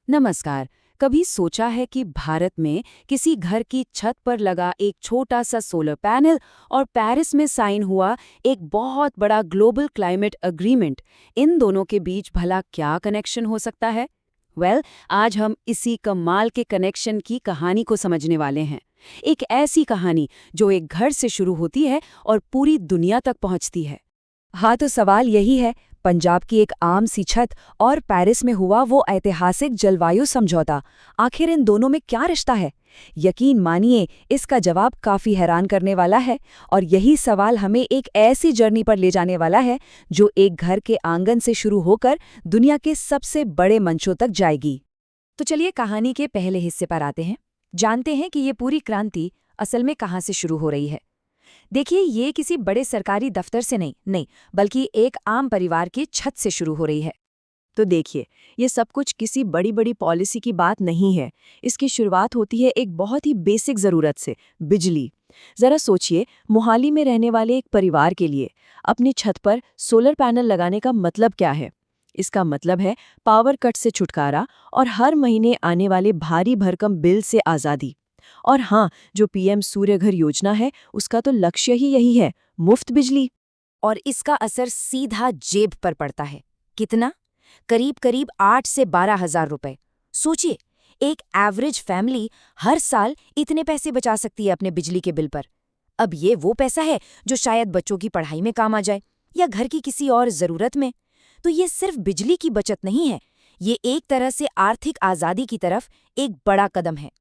नमस्कार। कभी सोचा है कि भारत में किसी घर की छत पर लगा एक छोटा सा सोलर पैनल और पेरिस में साइन हुआ एक बहुत बड़ा ग्लोबल क्लाइमेट अग्रीमेंट, इन दोनों के बीच भला क्या कनेक्शन हो सकता है? आज हम इसी कमाल के कनेक्शन की कहानी को समझने वाले हैं। एक ऐसी कहानी जो एक घर से शुरू होती है और पूरी दुनिया तक पहुंचती है। हाँ, तो सवाल यही है, पंजाब की एक आम सी छत और पेरिस में हुआ वो ऐतिहासिक जलवायु समझौता, आखिर इन दोनों में क्या रिश्ता है? यकीन मानिए, इसका जवाब काफी हैरान करने वाला है। और यही सवाल हमें एक ऐसी जर्नी पर ले जाने वाला है जो एक घर के आंगन से शुरू होकर दुनिया के सबसे बड़े मंचों तक जाएगी। तो चलिए कहानी के पहले हिस्से पर आते हैं, जानते हैं कि ये पूरी क्रांति असल में कहाँ से शुरू हो रही है। देखिए, ये किसी बड़े सरकारी दफ्तर से नहीं, बल्कि एक आम परिवार की छत से शुरू हो रही है। तो देखिए, ये सब कुछ किसी बड़ी बड़ी पॉलिसी की बात नहीं है। इसकी शुरुआत होती है एक बहुत ही बेसिक ज़रूरत से, बिजली। ज़रा सोचिए, मोहाली में रहने वाले एक परिवार के लिए अपनी छत पर सोलर पैनल लगाने का मतलब क्या है? इसका मतलब है पावर कट से छुटकारा और हर महीने आने वाले भारी भरकम बिल से आज़ादी। और हाँ, जो पीएम सूर्यघर योजना है, उसका तो लक्ष्य ही यही है, मुफ्त बिजली। और इसका असर सीधा जेब पर पड़ता है। कितना? करीब करीब 8 से 12 हजार रुपए। सोचिए, एक एवरेज फैमिली हर साल इतने पैसे बचा सकती है अपने बिजली के बिल पर। अब ये वो पैसा है जो शायद बच्चों की पढ़ाई में काम आ जाए या घर की किसी और जरूरत में। तो ये सिर्फ बिजली की बचत नहीं है, ये एक तरह से आर्थिक आज़ादी की तरफ एक बड़ा कदम है।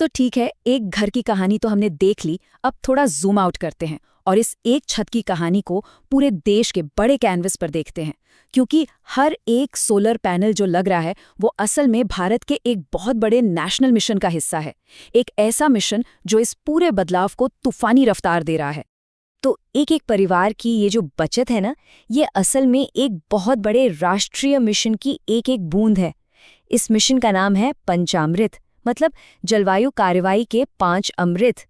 तो ठीक है, एक घर की कहानी तो हमने देख ली, अब थोड़ा जूम आउट करते हैं और इस एक छत की कहानी को पूरे देश के बड़े कैनवस पर देखते हैं। क्योंकि हर एक सोलर पैनल जो लग रहा है वो असल में भारत के एक बहुत बड़े नेशनल मिशन का हिस्सा है। एक ऐसा मिशन जो इस पूरे बदलाव को तूफानी रफ्तार दे रहा है। तो एक परिवार की ये जो बचत है ना, ये असल में एक बहुत बड़े राष्ट्रीय मिशन की एक बूंद है। इस मिशन का नाम है पंचामृत, मतलब जलवायु कार्रवाई के 5 अमृत।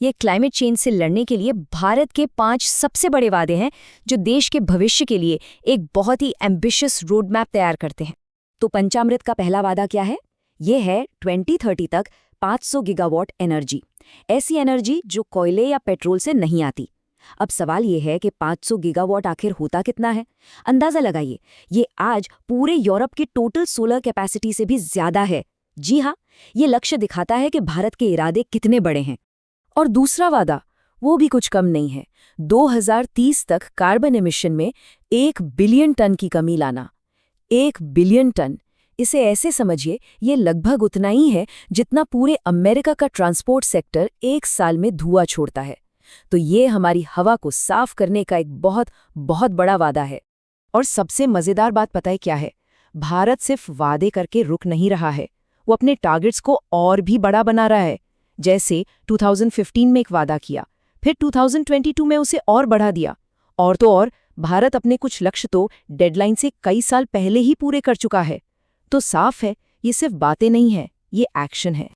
ये क्लाइमेट चेंज से लड़ने के लिए भारत के 5 सबसे बड़े वादे हैं जो देश के भविष्य के लिए एक बहुत ही एम्बिशियस रोड मैप तैयार करते हैं। तो पंचामृत का पहला वादा क्या है? ये है 2030 तक 500 गीगावाट एनर्जी, ऐसी एनर्जी जो कोयले या पेट्रोल से नहीं आती। अब सवाल ये है कि 500 गीगावाट आखिर होता कितना है? अंदाजा लगाइए, ये आज पूरे यूरोप की टोटल सोलर कैपेसिटी से भी ज्यादा है। जी हाँ, ये लक्ष्य दिखाता है कि भारत के इरादे कितने बड़े हैं। और दूसरा वादा, वो भी कुछ कम नहीं है, 2030 तक कार्बन एमिशन में 1 बिलियन टन की कमी लाना। 1 बिलियन टन, इसे ऐसे समझिए, ये लगभग उतना ही है जितना पूरे अमेरिका का ट्रांसपोर्ट सेक्टर एक साल में धुआं छोड़ता है। तो ये हमारी हवा को साफ करने का एक बहुत बहुत बड़ा वादा है। और सबसे मज़ेदार बात पता है क्या है? भारत सिर्फ वादे करके रुक नहीं रहा है, वो अपने टारगेट्स को और भी बड़ा बना रहा है। जैसे 2015 में एक वादा किया, फिर 2022 में उसे और बढ़ा दिया। और तो और, भारत अपने कुछ लक्ष्य तो डेडलाइन से कई साल पहले ही पूरे कर चुका है। तो साफ है, ये सिर्फ बातें नहीं है, ये एक्शन है।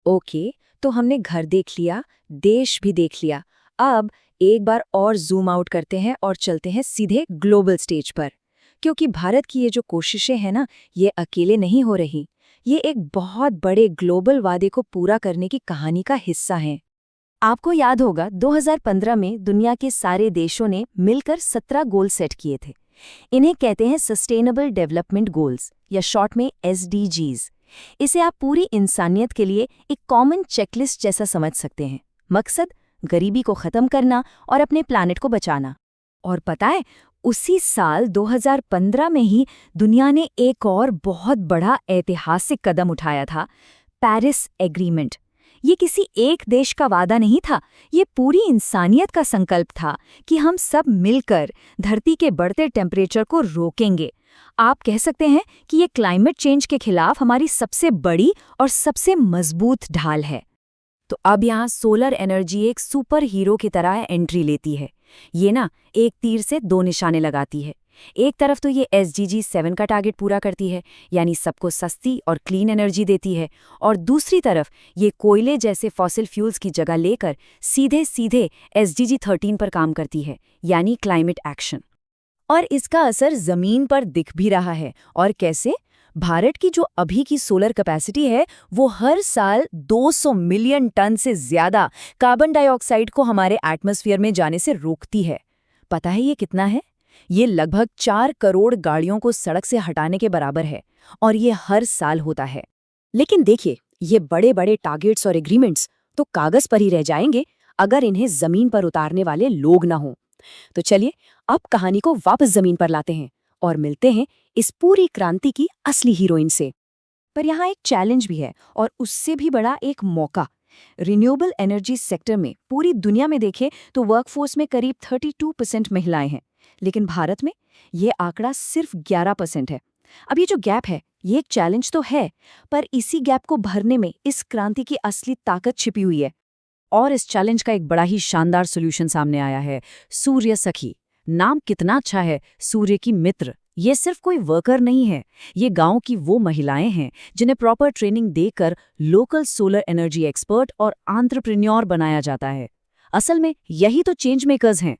ओके, तो हमने घर देख लिया, देश भी देख लिया। अब एक बार और जूम आउट करते हैं और चलते हैं सीधे ग्लोबल स्टेज पर। क्योंकि भारत की ये जो कोशिशें हैं ना, ये अकेले नहीं हो रही, ये एक बहुत बड़े ग्लोबल वादे को पूरा करने की कहानी का हिस्सा है। आपको याद होगा, 2015 में दुनिया के सारे देशों ने मिलकर 17 गोल सेट किए थे। इन्हें कहते हैं सस्टेनेबल डेवलपमेंट गोल्स, या शॉर्ट में SDGs। इसे आप पूरी इंसानियत के लिए एक कॉमन चेकलिस्ट जैसा समझ सकते हैं। मकसद, गरीबी को खत्म करना और अपने प्लानेट को बचाना। और पता है, उसी साल 2015 में ही दुनिया ने एक और बहुत बड़ा ऐतिहासिक कदम उठाया था, पेरिस एग्रीमेंट। ये किसी एक देश का वादा नहीं था, ये पूरी इंसानियत का संकल्प था कि हम सब मिलकर धरती के बढ़ते टेम्परेचर को रोकेंगे। आप कह सकते हैं कि ये क्लाइमेट चेंज के खिलाफ हमारी सबसे बड़ी और सबसे मजबूत ढाल है। तो अब यहाँ सोलर एनर्जी एक सुपर हीरो की तरह एंट्री लेती है। ये ना एक तीर से 2 निशाने लगाती है। एक तरफ तो ये SDG 7 का टारगेट पूरा करती है, यानी सबको सस्ती और क्लीन एनर्जी देती है, और दूसरी तरफ ये कोयले जैसे फॉसिल फ्यूल्स की जगह लेकर सीधे सीधे SDG 13 पर काम करती है, यानी क्लाइमेट एक्शन। और इसका असर जमीन पर दिख भी रहा है। और कैसे? भारत की जो अभी की सोलर कैपेसिटी है वो हर साल 200 मिलियन टन से ज्यादा कार्बन डाइऑक्साइड को हमारे एटमॉस्फेयर में जाने से रोकती है। पता है ये कितना है? ये लगभग 4 करोड़ गाड़ियों को सड़क से हटाने के बराबर है, और ये हर साल होता है। लेकिन देखिए, ये बड़े बड़े टारगेट्स और एग्रीमेंट्स तो कागज पर ही रह जाएंगे अगर इन्हें जमीन पर उतारने वाले लोग ना हों। तो चलिए अब कहानी को वापस जमीन पर लाते हैं और मिलते हैं इस पूरी क्रांति की असली हीरोइन से। पर यहाँ एक चैलेंज भी है, और उससे भी बड़ा एक मौका। रिन्यूएबल एनर्जी सेक्टर में पूरी दुनिया में देखें तो वर्कफोर्स में करीब 32% महिलाएं हैं, लेकिन भारत में ये आंकड़ा सिर्फ 11% है। अब ये जो गैप है, ये एक चैलेंज तो है, पर इसी गैप को भरने में इस क्रांति की असली ताकत छिपी हुई है। और इस चैलेंज का एक बड़ा ही शानदार सॉल्यूशन सामने आया है, सूर्य सखी। नाम कितना अच्छा है, सूर्य की मित्र। ये सिर्फ कोई वर्कर नहीं है, ये गांव की वो महिलाएं हैं जिन्हें प्रॉपर ट्रेनिंग देकर लोकल सोलर एनर्जी एक्सपर्ट और एंटरप्रेन्योर बनाया जाता है। असल में यही तो चेंज मेकर्स हैं।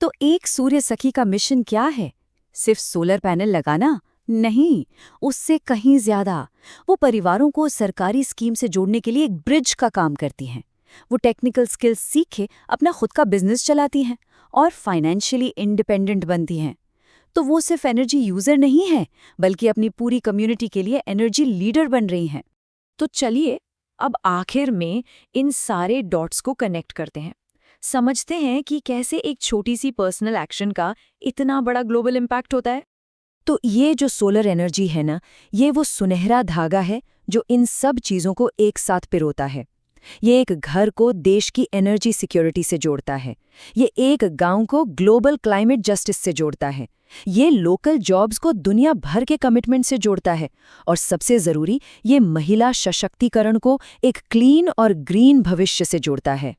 तो एक सूर्य सखी का मिशन क्या है? सिर्फ सोलर पैनल लगाना? नहीं, उससे कहीं ज्यादा। वो परिवारों को सरकारी स्कीम से जोड़ने के लिए एक ब्रिज का काम करती हैं। वो टेक्निकल स्किल्स सीखे अपना खुद का बिजनेस चलाती हैं और फाइनेंशियली इंडिपेंडेंट बनती हैं। तो वो सिर्फ एनर्जी यूजर नहीं है, बल्कि अपनी पूरी कम्युनिटी के लिए एनर्जी लीडर बन रही हैं। तो चलिए अब आखिर में इन सारे डॉट्स को कनेक्ट करते हैं, समझते हैं कि कैसे एक छोटी सी पर्सनल एक्शन का इतना बड़ा ग्लोबल इम्पैक्ट होता है। तो ये जो सोलर एनर्जी है ना, ये वो सुनहरा धागा है जो इन सब चीज़ों को एक साथ पिरोता है। ये एक घर को देश की एनर्जी सिक्योरिटी से जोड़ता है, ये एक गांव को ग्लोबल क्लाइमेट जस्टिस से जोड़ता है, ये लोकल जॉब्स को दुनिया भर के कमिटमेंट से जोड़ता है, और सबसे ज़रूरी, ये महिला सशक्तिकरण को एक क्लीन और ग्रीन भविष्य से जोड़ता है।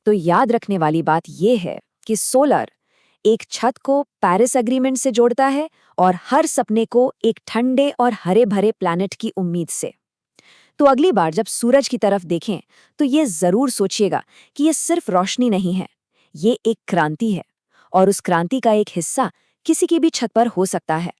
तो याद रखने वाली बात ये है कि सोलर एक छत को पेरिस एग्रीमेंट से जोड़ता है और हर सपने को एक ठंडे और हरे भरे प्लैनेट की उम्मीद से। तो अगली बार जब सूरज की तरफ देखें तो ये जरूर सोचिएगा कि ये सिर्फ रोशनी नहीं है, ये एक क्रांति है, और उस क्रांति का एक हिस्सा किसी की भी छत पर हो सकता है।